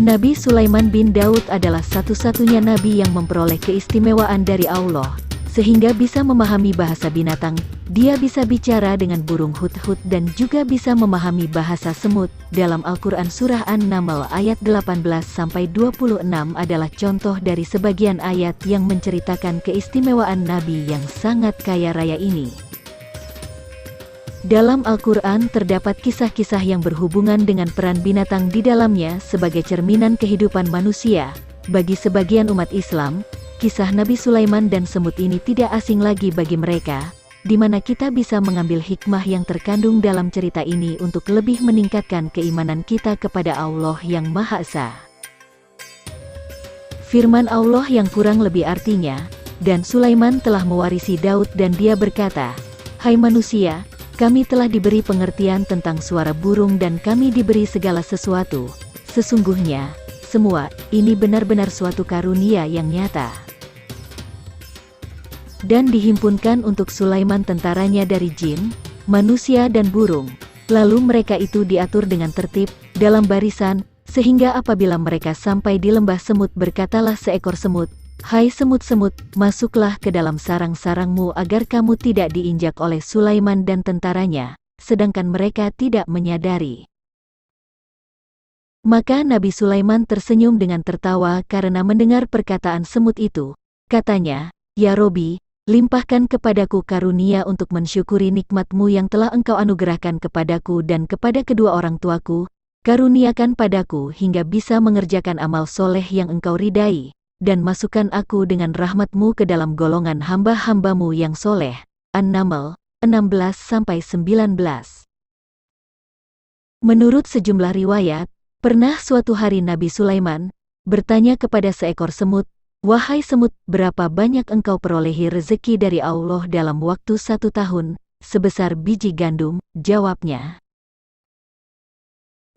Nabi Sulaiman bin Daud adalah satu-satunya nabi yang memperoleh keistimewaan dari Allah, sehingga bisa memahami bahasa binatang. Dia bisa bicara dengan burung hudhud dan juga bisa memahami bahasa semut. Dalam Al-Quran Surah An-Naml ayat 18-26 adalah contoh dari sebagian ayat yang menceritakan keistimewaan nabi yang sangat kaya raya ini. Dalam Al-Quran terdapat kisah-kisah yang berhubungan dengan peran binatang di dalamnya sebagai cerminan kehidupan manusia. Bagi sebagian umat Islam, kisah Nabi Sulaiman dan semut ini tidak asing lagi bagi mereka, di mana kita bisa mengambil hikmah yang terkandung dalam cerita ini untuk lebih meningkatkan keimanan kita kepada Allah yang Maha Esa. Firman Allah yang kurang lebih artinya, dan Sulaiman telah mewarisi Daud dan dia berkata, "Hai manusia, kami telah diberi pengertian tentang suara burung dan kami diberi segala sesuatu. Sesungguhnya, semua ini benar-benar suatu karunia yang nyata." Dan dihimpunkan untuk Sulaiman tentaranya dari jin, manusia dan burung. Lalu mereka itu diatur dengan tertib, dalam barisan, sehingga apabila mereka sampai di lembah semut berkatalah seekor semut, "Hai semut-semut, masuklah ke dalam sarang-sarangmu agar kamu tidak diinjak oleh Sulaiman dan tentaranya," sedangkan mereka tidak menyadari. Maka Nabi Sulaiman tersenyum dengan tertawa karena mendengar perkataan semut itu. Katanya, "Ya Robi, limpahkan kepadaku karunia untuk mensyukuri nikmat-Mu yang telah Engkau anugerahkan kepadaku dan kepada kedua orang tuaku. Karuniakan padaku hingga bisa mengerjakan amal soleh yang Engkau ridai, dan masukkan aku dengan rahmat-Mu ke dalam golongan hamba-hamba-Mu yang soleh." An-Naml 16-19. Menurut sejumlah riwayat, pernah suatu hari Nabi Sulaiman bertanya kepada seekor semut, "Wahai semut, berapa banyak engkau perolehi rezeki dari Allah dalam waktu 1 tahun?" "Sebesar biji gandum," jawabnya.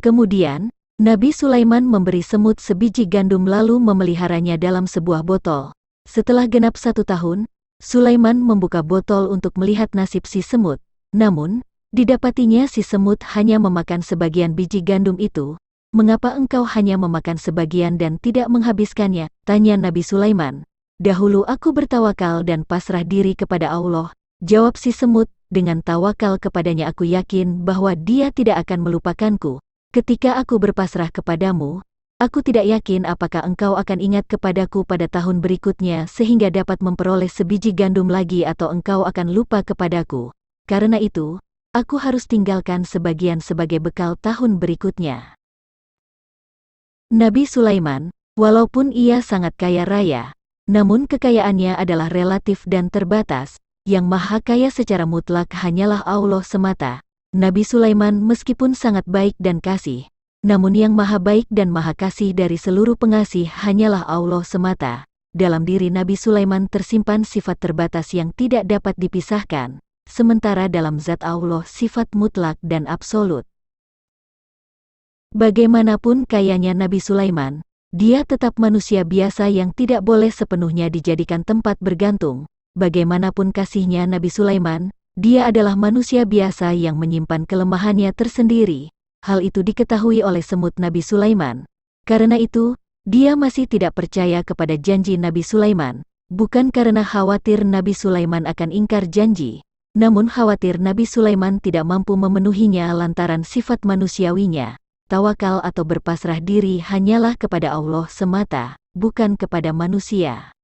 Kemudian, Nabi Sulaiman memberi semut sebiji gandum lalu memeliharanya dalam sebuah botol. Setelah genap 1 tahun, Sulaiman membuka botol untuk melihat nasib si semut. Namun, didapatinya si semut hanya memakan sebagian biji gandum itu. "Mengapa engkau hanya memakan sebagian dan tidak menghabiskannya?" tanya Nabi Sulaiman. "Dahulu aku bertawakal dan pasrah diri kepada Allah," jawab si semut. "Dengan tawakal kepadanya aku yakin bahwa Dia tidak akan melupakanku. Ketika aku berpasrah kepadamu, aku tidak yakin apakah engkau akan ingat kepadaku pada tahun berikutnya sehingga dapat memperoleh sebiji gandum lagi atau engkau akan lupa kepadaku. Karena itu, aku harus tinggalkan sebagian sebagai bekal tahun berikutnya." Nabi Sulaiman, walaupun ia sangat kaya raya, namun kekayaannya adalah relatif dan terbatas. Yang Maha Kaya secara mutlak hanyalah Allah semata. Nabi Sulaiman meskipun sangat baik dan kasih, namun yang Maha Baik dan Maha Kasih dari seluruh pengasih hanyalah Allah semata. Dalam diri Nabi Sulaiman tersimpan sifat terbatas yang tidak dapat dipisahkan, sementara dalam zat Allah sifat mutlak dan absolut. Bagaimanapun kayanya Nabi Sulaiman, dia tetap manusia biasa yang tidak boleh sepenuhnya dijadikan tempat bergantung. Bagaimanapun kasihnya Nabi Sulaiman, dia adalah manusia biasa yang menyimpan kelemahannya tersendiri. Hal itu diketahui oleh semut Nabi Sulaiman. Karena itu, dia masih tidak percaya kepada janji Nabi Sulaiman, bukan karena khawatir Nabi Sulaiman akan ingkar janji, namun khawatir Nabi Sulaiman tidak mampu memenuhinya lantaran sifat manusiawinya. Tawakal atau berpasrah diri hanyalah kepada Allah semata, bukan kepada manusia.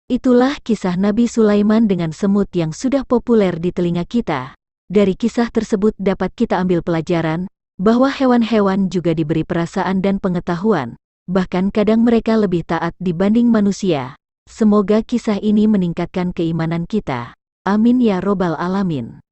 Itulah kisah Nabi Sulaiman dengan semut yang sudah populer di telinga kita. Dari kisah tersebut dapat kita ambil pelajaran, bahwa hewan-hewan juga diberi perasaan dan pengetahuan, bahkan kadang mereka lebih taat dibanding manusia. Semoga kisah ini meningkatkan keimanan kita. Amin ya robbal alamin.